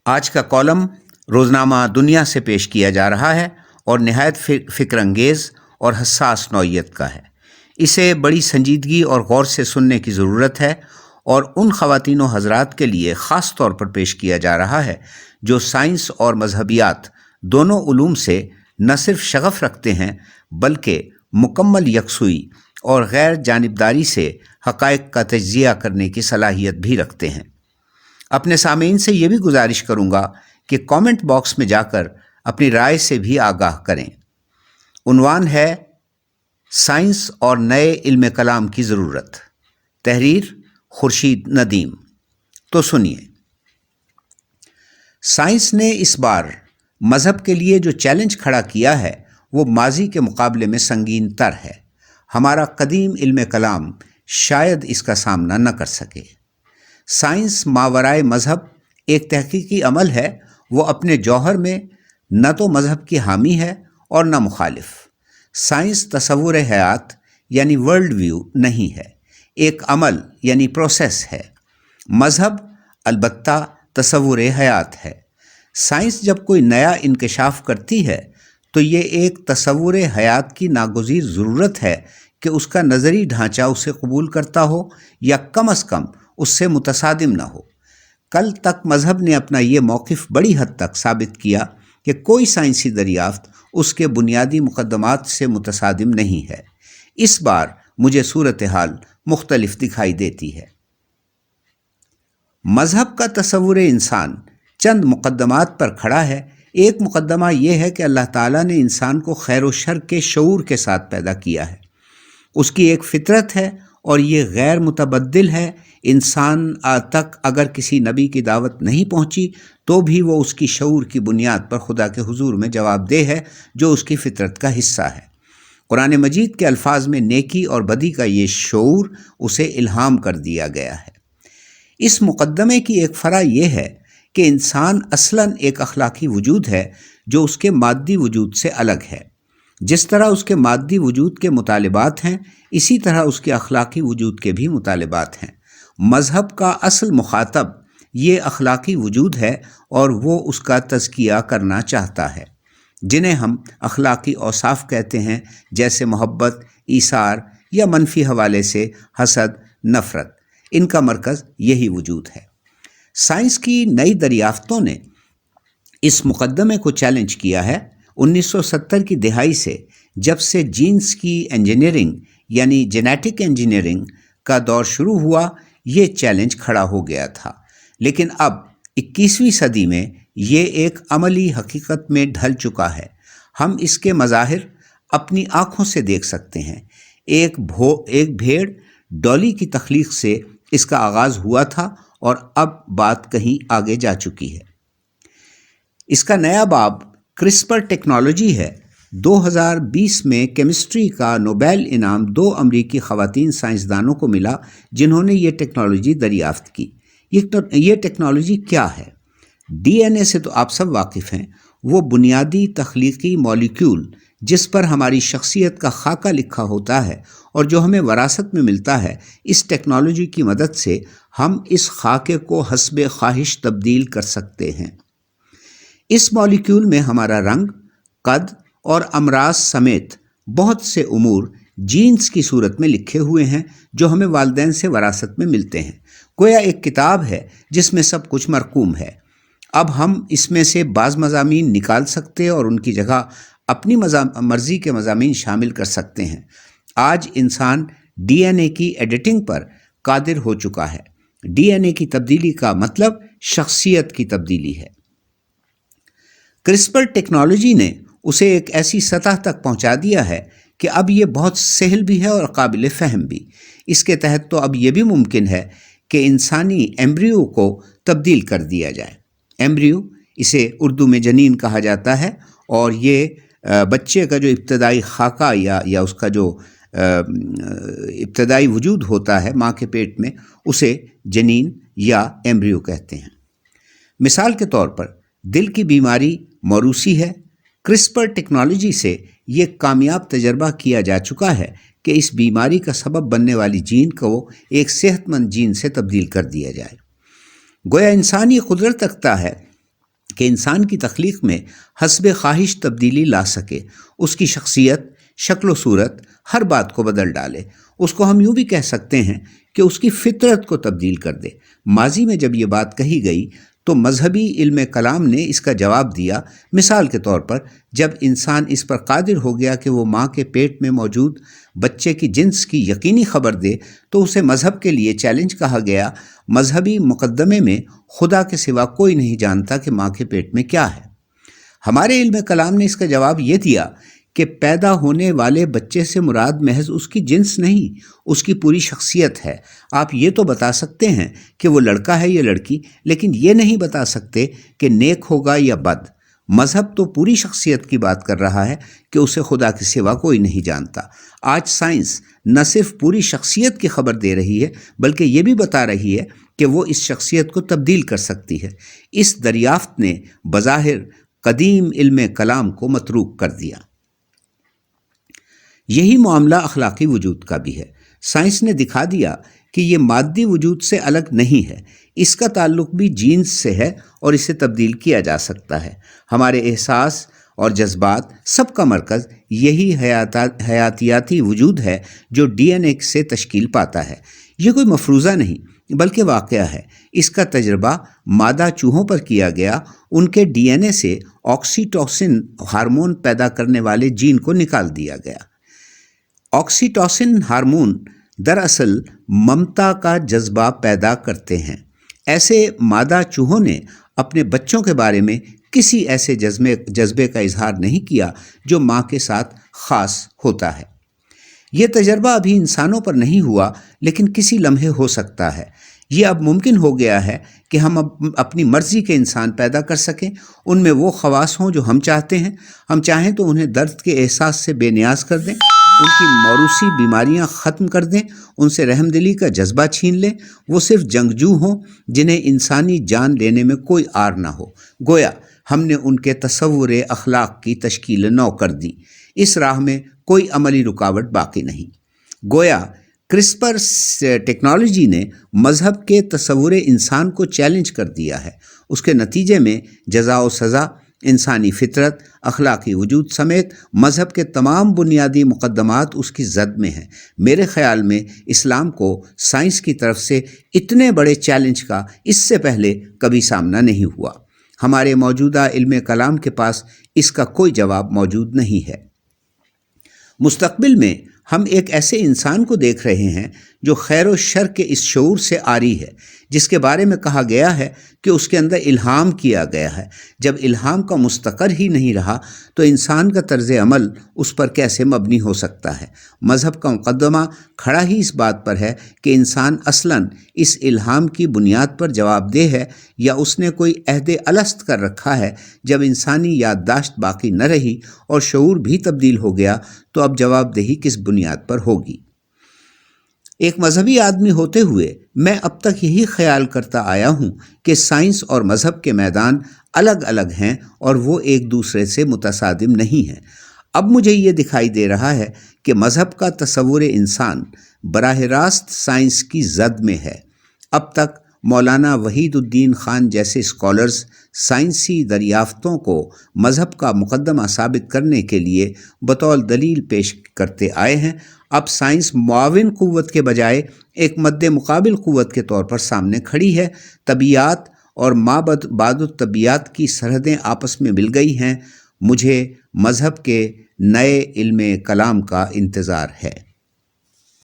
آج کا کالم روزنامہ دنیا سے پیش کیا جا رہا ہے اور نہایت فکر انگیز اور حساس نوعیت کا ہے۔ اسے بڑی سنجیدگی اور غور سے سننے کی ضرورت ہے اور ان خواتین و حضرات کے لیے خاص طور پر پیش کیا جا رہا ہے جو سائنس اور مذہبیات دونوں علوم سے نہ صرف شغف رکھتے ہیں بلکہ مکمل یکسوئی اور غیر جانبداری سے حقائق کا تجزیہ کرنے کی صلاحیت بھی رکھتے ہیں۔ اپنے سامعین سے یہ بھی گزارش کروں گا کہ کامنٹ باکس میں جا کر اپنی رائے سے بھی آگاہ کریں۔ عنوان ہے سائنس اور نئے علم کلام کی ضرورت، تحریر خورشید ندیم۔ تو سنیے، سائنس نے اس بار مذہب کے لیے جو چیلنج کھڑا کیا ہے وہ ماضی کے مقابلے میں سنگین تر ہے۔ ہمارا قدیم علم کلام شاید اس کا سامنا نہ کر سکے۔ سائنس ماورائے مذہب ایک تحقیقی عمل ہے، وہ اپنے جوہر میں نہ تو مذہب کی حامی ہے اور نہ مخالف۔ سائنس تصور حیات یعنی ورلڈ ویو نہیں ہے، ایک عمل یعنی پروسیس ہے۔ مذہب البتہ تصور حیات ہے۔ سائنس جب کوئی نیا انکشاف کرتی ہے تو یہ ایک تصور حیات کی ناگزیر ضرورت ہے کہ اس کا نظری ڈھانچہ اسے قبول کرتا ہو یا کم از کم اس سے متصادم نہ ہو۔ کل تک مذہب نے اپنا یہ موقف بڑی حد تک ثابت کیا کہ کوئی سائنسی دریافت اس کے بنیادی مقدمات سے متصادم نہیں ہے۔ اس بار مجھے صورتحال مختلف دکھائی دیتی ہے۔ مذہب کا تصور انسان چند مقدمات پر کھڑا ہے۔ ایک مقدمہ یہ ہے کہ اللہ تعالیٰ نے انسان کو خیر و شر کے شعور کے ساتھ پیدا کیا ہے۔ اس کی ایک فطرت ہے اور یہ غیر متبدل ہے۔ انسان تک اگر کسی نبی کی دعوت نہیں پہنچی تو بھی وہ اس کی شعور کی بنیاد پر خدا کے حضور میں جواب دہ ہے جو اس کی فطرت کا حصہ ہے۔ قرآن مجید کے الفاظ میں نیکی اور بدی کا یہ شعور اسے الہام کر دیا گیا ہے۔ اس مقدمے کی ایک فرع یہ ہے کہ انسان اصلاً ایک اخلاقی وجود ہے جو اس کے مادی وجود سے الگ ہے۔ جس طرح اس کے مادی وجود کے مطالبات ہیں اسی طرح اس کے اخلاقی وجود کے بھی مطالبات ہیں۔ مذہب کا اصل مخاطب یہ اخلاقی وجود ہے اور وہ اس کا تزکیہ کرنا چاہتا ہے، جنہیں ہم اخلاقی اوصاف کہتے ہیں، جیسے محبت، ایثار یا منفی حوالے سے حسد، نفرت۔ ان کا مرکز یہی وجود ہے۔ سائنس کی نئی دریافتوں نے اس مقدمے کو چیلنج کیا ہے۔ 1970 کی دہائی سے جب سے جینز کی انجینئرنگ یعنی جینیٹک انجینئرنگ کا دور شروع ہوا یہ چیلنج کھڑا ہو گیا تھا، لیکن اب 21ویں صدی میں یہ ایک عملی حقیقت میں ڈھل چکا ہے۔ ہم اس کے مظاہر اپنی آنکھوں سے دیکھ سکتے ہیں۔ ایک بھیڑ ڈولی کی تخلیق سے اس کا آغاز ہوا تھا اور اب بات کہیں آگے جا چکی ہے۔ اس کا نیا باب کرسپر ٹیکنالوجی ہے۔ 2020 میں کیمسٹری کا نوبیل انعام 2 امریکی خواتین سائنسدانوں کو ملا جنہوں نے یہ ٹیکنالوجی دریافت کی۔ یہ ٹیکنالوجی کیا ہے؟ ڈی این اے سے تو آپ سب واقف ہیں، وہ بنیادی تخلیقی مالیکیول جس پر ہماری شخصیت کا خاکہ لکھا ہوتا ہے اور جو ہمیں وراثت میں ملتا ہے۔ اس ٹیکنالوجی کی مدد سے ہم اس خاکے کو حسب خواہش تبدیل کر سکتے ہیں۔ اس مالیکیول میں ہمارا رنگ، قد اور امراض سمیت بہت سے امور جینز کی صورت میں لکھے ہوئے ہیں جو ہمیں والدین سے وراثت میں ملتے ہیں۔ گویا ایک کتاب ہے جس میں سب کچھ مرقوم ہے۔ اب ہم اس میں سے بعض مضامین نکال سکتے اور ان کی جگہ اپنی مرضی کے مضامین شامل کر سکتے ہیں۔ آج انسان ڈی این اے کی ایڈیٹنگ پر قادر ہو چکا ہے۔ ڈی این اے کی تبدیلی کا مطلب شخصیت کی تبدیلی ہے۔ کرسپر ٹیکنالوجی نے اسے ایک ایسی سطح تک پہنچا دیا ہے کہ اب یہ بہت سہل بھی ہے اور قابل فہم بھی۔ اس کے تحت تو اب یہ بھی ممکن ہے کہ انسانی ایمبریو کو تبدیل کر دیا جائے۔ ایمبریو، اسے اردو میں جنین کہا جاتا ہے، اور یہ بچے کا جو ابتدائی خاکہ یا اس کا جو ابتدائی وجود ہوتا ہے ماں کے پیٹ میں، اسے جنین یا ایمبریو کہتے ہیں۔ مثال کے طور پر دل کی بیماری موروثی ہے۔ کرسپر ٹیکنالوجی سے یہ کامیاب تجربہ کیا جا چکا ہے کہ اس بیماری کا سبب بننے والی جین کو ایک صحت مند جین سے تبدیل کر دیا جائے۔ گویا انسان یہ قدرت رکھتا ہے کہ انسان کی تخلیق میں حسب خواہش تبدیلی لا سکے، اس کی شخصیت، شکل و صورت، ہر بات کو بدل ڈالے۔ اس کو ہم یوں بھی کہہ سکتے ہیں کہ اس کی فطرت کو تبدیل کر دے۔ ماضی میں جب یہ بات کہی گئی تو مذہبی علم کلام نے اس کا جواب دیا۔ مثال کے طور پر جب انسان اس پر قادر ہو گیا کہ وہ ماں کے پیٹ میں موجود بچے کی جنس کی یقینی خبر دے تو اسے مذہب کے لیے چیلنج کہا گیا۔ مذہبی مقدمے میں خدا کے سوا کوئی نہیں جانتا کہ ماں کے پیٹ میں کیا ہے۔ ہمارے علم کلام نے اس کا جواب یہ دیا کہ پیدا ہونے والے بچے سے مراد محض اس کی جنس نہیں، اس کی پوری شخصیت ہے۔ آپ یہ تو بتا سکتے ہیں کہ وہ لڑکا ہے یا لڑکی، لیکن یہ نہیں بتا سکتے کہ نیک ہوگا یا بد۔ مذہب تو پوری شخصیت کی بات کر رہا ہے کہ اسے خدا کے سوا کوئی نہیں جانتا۔ آج سائنس نہ صرف پوری شخصیت کی خبر دے رہی ہے بلکہ یہ بھی بتا رہی ہے کہ وہ اس شخصیت کو تبدیل کر سکتی ہے۔ اس دریافت نے بظاہر قدیم علم کلام کو متروک کر دیا۔ یہی معاملہ اخلاقی وجود کا بھی ہے۔ سائنس نے دکھا دیا کہ یہ مادی وجود سے الگ نہیں ہے، اس کا تعلق بھی جینز سے ہے اور اسے تبدیل کیا جا سکتا ہے۔ ہمارے احساس اور جذبات سب کا مرکز یہی حیاتیاتی وجود ہے جو ڈی این اے سے تشکیل پاتا ہے۔ یہ کوئی مفروضہ نہیں بلکہ واقعہ ہے۔ اس کا تجربہ مادہ چوہوں پر کیا گیا۔ ان کے ڈی این اے سے آکسیٹوسن ہارمون پیدا کرنے والے جین کو نکال دیا گیا۔ آکسیٹوسن ہارمون دراصل ممتا کا جذبہ پیدا کرتے ہیں۔ ایسے مادہ چوہوں نے اپنے بچوں کے بارے میں کسی ایسے جذبے کا اظہار نہیں کیا جو ماں کے ساتھ خاص ہوتا ہے۔ یہ تجربہ ابھی انسانوں پر نہیں ہوا لیکن کسی لمحے ہو سکتا ہے۔ یہ اب ممکن ہو گیا ہے کہ ہم اپنی مرضی کے انسان پیدا کر سکیں، ان میں وہ خواص ہوں جو ہم چاہتے ہیں۔ ہم چاہیں تو انہیں درد کے احساس سے بے نیاز کر دیں، ان کی موروثی بیماریاں ختم کر دیں، ان سے رحم دلی کا جذبہ چھین لیں۔ وہ صرف جنگجو ہوں جنہیں انسانی جان لینے میں کوئی آر نہ ہو۔ گویا ہم نے ان کے تصور اخلاق کی تشکیل نو کر دی۔ اس راہ میں کوئی عملی رکاوٹ باقی نہیں۔ گویا کرسپر ٹیکنالوجی نے مذہب کے تصور انسان کو چیلنج کر دیا ہے۔ اس کے نتیجے میں جزا و سزا، انسانی فطرت، اخلاقی وجود سمیت مذہب کے تمام بنیادی مقدمات اس کی زد میں ہیں۔ میرے خیال میں اسلام کو سائنس کی طرف سے اتنے بڑے چیلنج کا اس سے پہلے کبھی سامنا نہیں ہوا۔ ہمارے موجودہ علم کلام کے پاس اس کا کوئی جواب موجود نہیں ہے۔ مستقبل میں ہم ایک ایسے انسان کو دیکھ رہے ہیں جو خیر و شر کے اس شعور سے عاری ہے جس کے بارے میں کہا گیا ہے کہ اس کے اندر الہام کیا گیا ہے۔ جب الہام کا مستقر ہی نہیں رہا تو انسان کا طرز عمل اس پر کیسے مبنی ہو سکتا ہے؟ مذہب کا مقدمہ کھڑا ہی اس بات پر ہے کہ انسان اصلاً اس الہام کی بنیاد پر جواب دہ ہے یا اس نے کوئی عہد الست کر رکھا ہے۔ جب انسانی یادداشت باقی نہ رہی اور شعور بھی تبدیل ہو گیا تو اب جواب دہی کس بنیاد پر ہوگی؟ ایک مذہبی آدمی ہوتے ہوئے میں اب تک یہی خیال کرتا آیا ہوں کہ سائنس اور مذہب کے میدان الگ الگ ہیں اور وہ ایک دوسرے سے متصادم نہیں ہیں۔ اب مجھے یہ دکھائی دے رہا ہے کہ مذہب کا تصور انسان براہ راست سائنس کی زد میں ہے۔ اب تک مولانا وحید الدین خان جیسے اسکالرز سائنسی دریافتوں کو مذہب کا مقدمہ ثابت کرنے کے لیے بطور دلیل پیش کرتے آئے ہیں۔ اب سائنس معاون قوت کے بجائے ایک مد مقابل قوت کے طور پر سامنے کھڑی ہے۔ طبیعیات اور ما بعد الطبیعیات کی سرحدیں آپس میں مل گئی ہیں۔ مجھے مذہب کے نئے علم کلام کا انتظار ہے۔